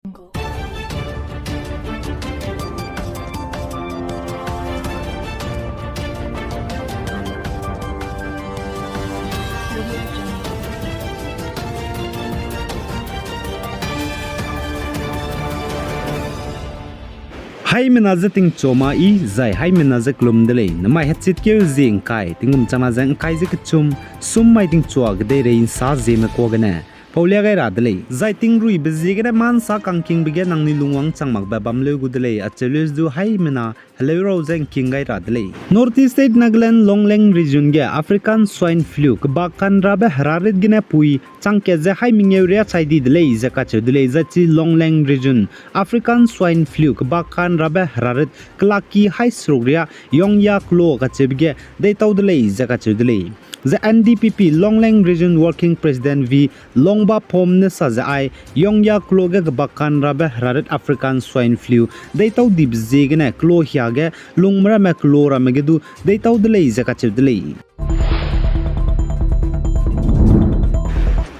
Hai menazating choma I zai hai menazak lum dele namai hatsit ke zing kai tingum chama zang kai zik chum sum mai ting chua gde rein sa Zeme ko gana Paulia gai radle zai ting rui bezigre man sa kangking bige nang ni lungwang changmak ba bamle gudle achelus du hai mena hello zang king gai radle Northeast State Nagaland Longleng region ge African swine flu bakan rabe hararit gina pui changke ze hai mingeuria chaidi dele zaka chudle zachi Longleng region African swine flu bakan rabe hararit klaki hai srogria yongya klo ka chebge dei tawdle zaka chudle The NDPP Longleng Region Working President V Longba Pom ne Sajai Yongya Kloge Bakan Rabe Rarit African Swine Flu They tau dip zegene Klo Hiage Lungmra Maklora Megedu They tau delay Zakachev delay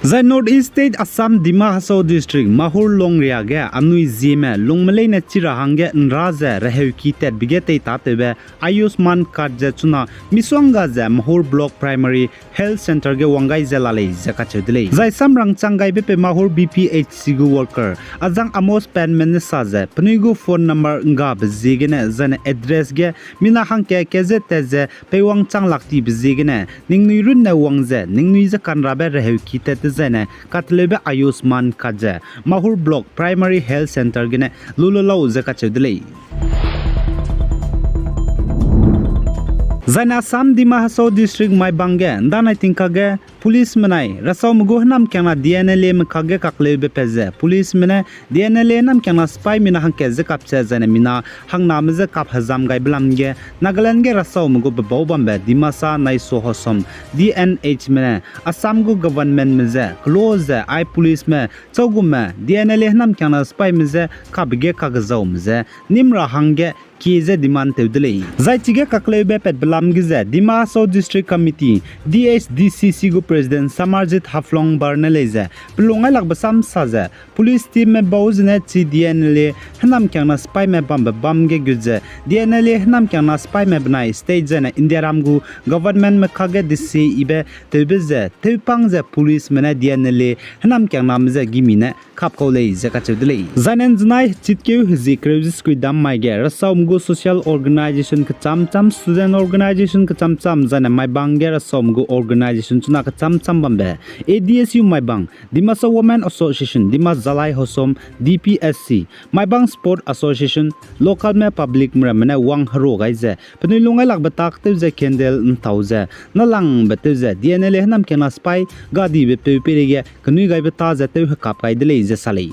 The Northeast State Assam Dimasa District Mahur Longria ge Anui Zeme Longmalay na Chirahange Nraze Reheuki Ted Bigete Tatebe Ayusman Karja Chuna Miswanga ze Mahur Block Primary Health Center ge Wangai Zelale Zakachedele Zai Samrang Changai Bepe Mahur BPHC gu worker Azang Amos Penmen Saze Pnuigu phone number nga bezigene zane address ge Mina Hanke Keze Teze Pewang Chang Lakti bezigene Ningnui Run na Wangze Ningnui Zakanrabe Reheuki Ted Zene Katlebe Ayusman Kaje Mahur Block Primary Health Center gene Lulolo Zakachedele Zana Sam Dimasa District my bange Dana Tinkage Police Manai Rasaw Muguhnam Kana DNLA Mkage Kaklebe Peze Police Mene DNLA Nam Kana Spy Mina Hankeze Kapse Zane Mina Hang Namze Kap Hazam Gai Blamge Nagaland ge Rasaw Mugu Bobambe Dimasa Naiso Hosom DNH Mene Assam Gu Government Meze Close I Police Me Chogume DNLA Nam Kana Spy Meze Kabge Kagazaw Meze Nimra Hange Kize demand tevdele Zaichige Kaklebe Pet Blamgize Dimasa District Committee DHDCC gu President Samarjit Haflong Barneleze Plunga Lagbasam Saze Police team me Bawzne Chi DNLA Hanam Kyangna Spy me Bamge Guze DNLA Hanam Kyangna Spy me Bnai State Zene Indiaramgu Government me Kage Disi Ibe Tevbize Tevpangze Police Mene DNLA Hanam Kyangna Mze Gimine Kapkole Zakachevdele Zanen Znai Chitkeu Zikrevs Kuidam Maige Rasaw Social Organization Kacham Student Organization Kacham Zana My Banger Somgo Organization Chuna Kacham Bambe ADSU My Bang Dimasa Women Association Dimas Zalai Hosom DPSC My Bang Sport Association Local Me Public Mramane Wang Haro Gaize Penulunga Lagbatak Tevze Kendel Ntauze Nalang Betevze DNLA Nam Kena Spy Gadi Bepe Perege Kanui Gaibeta Zetev Kap Gaidele Salei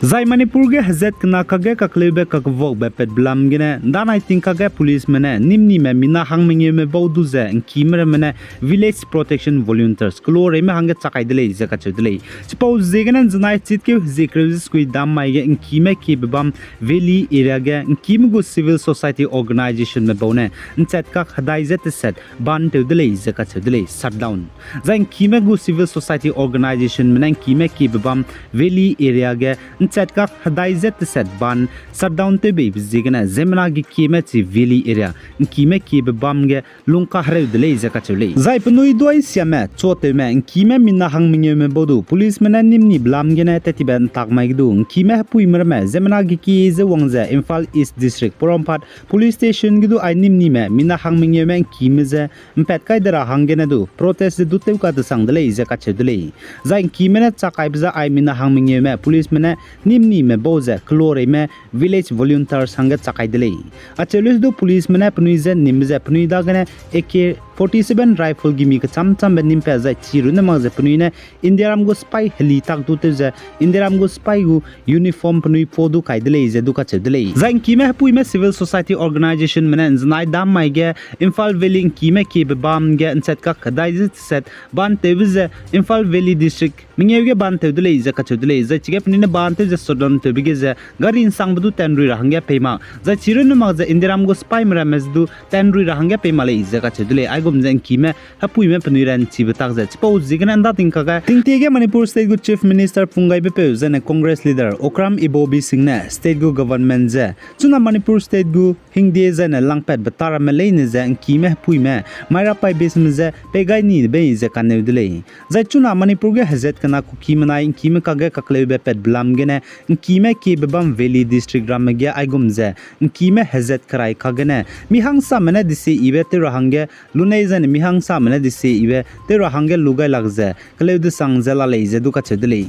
Zai Manipur ge Hazet Kna Kage Kaklebe Kakvok Bepet Blamgene Dan I think Kage Police Mene Nimni Me Mina Hangmenge Me Bauduze and Kimere Mene Village Protection Volunteers Klore Me Hanget Sakaidele Zakachudele Suppose Zegan and Zanai Chitke Zikrevs Squid Dam Maige and Kime Kibam Valley Area and Kimgo Civil Society Organization Me Bone and Setkak Hadaizet set Ban to delay Zakachudele shutdown Zain Kimego Civil Society Organization Menen Kime Kibam Valley Area Setkak Hadaizet set ban shutdown to be Zigana Zemna Gikime Valley area Kime Kibamge Lunka Hare delay Zakachule Zaipanui Doi Siame Choteme and Kime Mina Hangming Bodu Policeman and Nimni Blamgene Tetiban Takmagdu Kime Puimerme Zemna Giki is the Wangza Infal East District Porompat Police Station Gidu I Nimnime Mina Hangming and Kimeze Petkaidera Hangenadu Protest the Duteuka the Sang delay Zakachule Zain Kimene Chakaibza I Mina Hangming Policeman Nimni me boze klore me village volunteers hangat sakai delay achelus do police mena pnuize nimze pnuida gane AK-47 rifle gimi ka cham be nimpe za chiru na magze pnuine indiaram go spy heli tak du teze indiaram go spy gu uniform pnui fodu kai delay ze du ka che delay zain kime pui me civil society organization mena znai dam mai ge Imphal Valley kime ke bam ge set ka khadai set ban tevize Imphal Valley district mingyege ban tewdele iza ka chewdele zai chige pnine ban te sodon tebige za gari insang budu tenrui rahangya pema zai chiren ma za indiram go spy mera mesdu tenrui rahangya pema le iza ka chewdele aigom zen kime hapui me pniran chibatak za chipo zigna nda tingka ga tingtege manipur state go chief minister pungai be pe zane congress leader okram ibobi singna state go government za chuna manipur state go hingde zane langpet batara me leine za kime hapui me maira pai besm za pegai ni be iza ka newdele zai chuna manipur ge hazet kana ku kimanai kime kage kakle be pet blam gene kime ke bebam valley district ramagya aigum za kime hazet krai kagene mihang sa mane dise ibe te rahange lunai zane mihang sa mane dise ibe te rahange lugai lagze kale du sangzela leize du ka chedele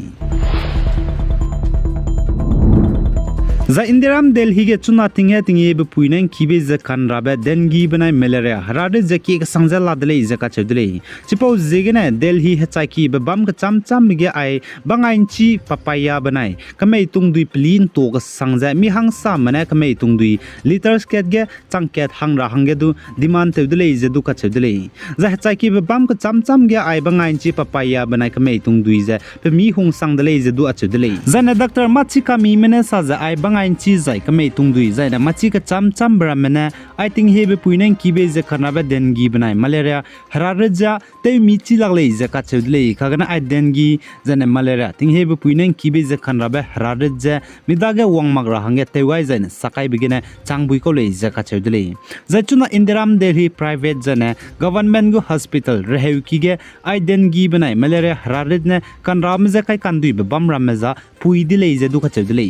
za indiram delhi ge chuna tinghe be puinen kibe ze kan rabe dengi banai malaria harade ze ki sangza ladle ze ka chedle chipo zegene delhi hachai ki be bam ka cham ge ai bangain chi papaya banai kamei tungdui plin to ga sangza mi hang sa mane kamei tungdui liters ket ge changket hangra hange du demand tedle ze du ka chedle za hachai ki be bam ka cham ge ai bangain chi papaya banai kamei tungdui ze pe mi hung sangdle ze du achedle za na doctor machi ka mi mene sa za ai bangain chi zai kamei tungdui zai na machi ka cham bra mena I think hebe puinen kibe ze khanabe dengi banai malaria hararja te michi lagle ze ka chedle khagana I dengi zane malaria ting hebe puinen kibe ze khanabe hararja midage wangmak rahange tewai zai na sakai bigene changbui ko le ze ka chedle zachuna indiram delhi private zane government go hospital reheuki ge I dengi banai malaria hararja kanram ze kai kandui be bam rameza pui dile ze du ka chedle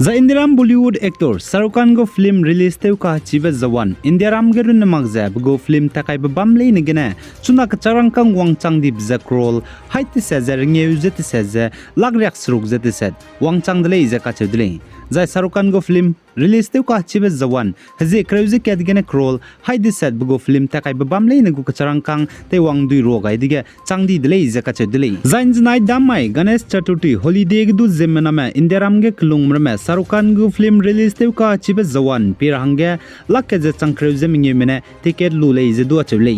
za indiram bollywood actor Shahrukh Khan go film release teu ka chibe zawan indiram gerun magza go film takai ba bamle ne gene chuna ka charang kang wangchang dip za krol haiti sazer ngeu zeti saze lagriak sruk zeti set wangchang dele za ka chedle za Shahrukh Khan go film release teu ka chibe zawan haze kreuze ket gene krol haiti set go film takai ba bamle ne go ka charang kang te wang dui ro gai dige changdi dele za ka chedle zain znai damai ganesh chaturthi holiday du zemna me indiram ge klung me Shahrukh Khan go film release teu ka chibe zawan pirhange lakke je changkreu je minge mene ticket lu le je du achule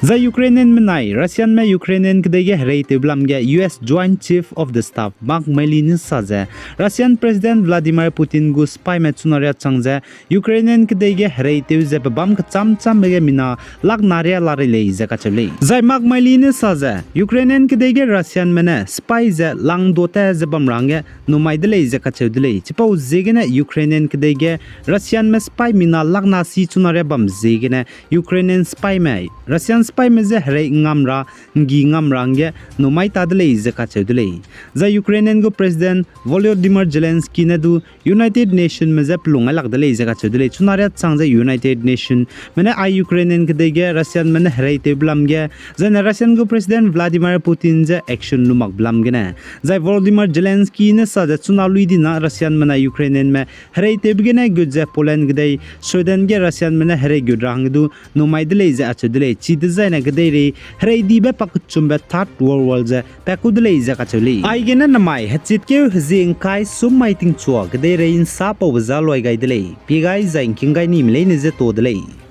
za Ukrainian menai Russian me Ukrainian kdege hrei teblam ge US Joint Chief of the Staff Mark Miley saze Russian President Vladimir Putin go spy me chunaria changje Ukrainian kdege hrei teuze bam ka cham ge mina lag naria lare le je ka chule za Mark Miley saze Ukrainian kdege Russian mene spy je lang dote je bam range numai de le je ka chudle chipo zegene Ukrainian kdege Russian me spy mina lag na si chunaria bam zegene Ukrainian spy me Russian spy me je hrei ngamra ngi ngamrange numai tadle je ka chudle za Ukrainian go president Volodymyr Zelensky ne du United Nation me je plunga lagdle je ka chudle chunaria changje United Nation mene ai Ukrainian kdege Russian mene hrei teblam ge za Russian go president Vladimir Putin je action lumak blam gene za Volodymyr Zelensky ne sa je chunalui dina Russian mena Ukrainian me hrei tebgene gudje Poland gdei Sweden ge Russian mene hrei gudrang du numai dle je achudle chi na gdei hrei dibe pakchumbe third world je pakudle je ka chuli ai gena namai hachit ke hjing kai sumai ting chuak gdei rein sa po za loi gai dle pi gai zain king gai nim le ne je to dle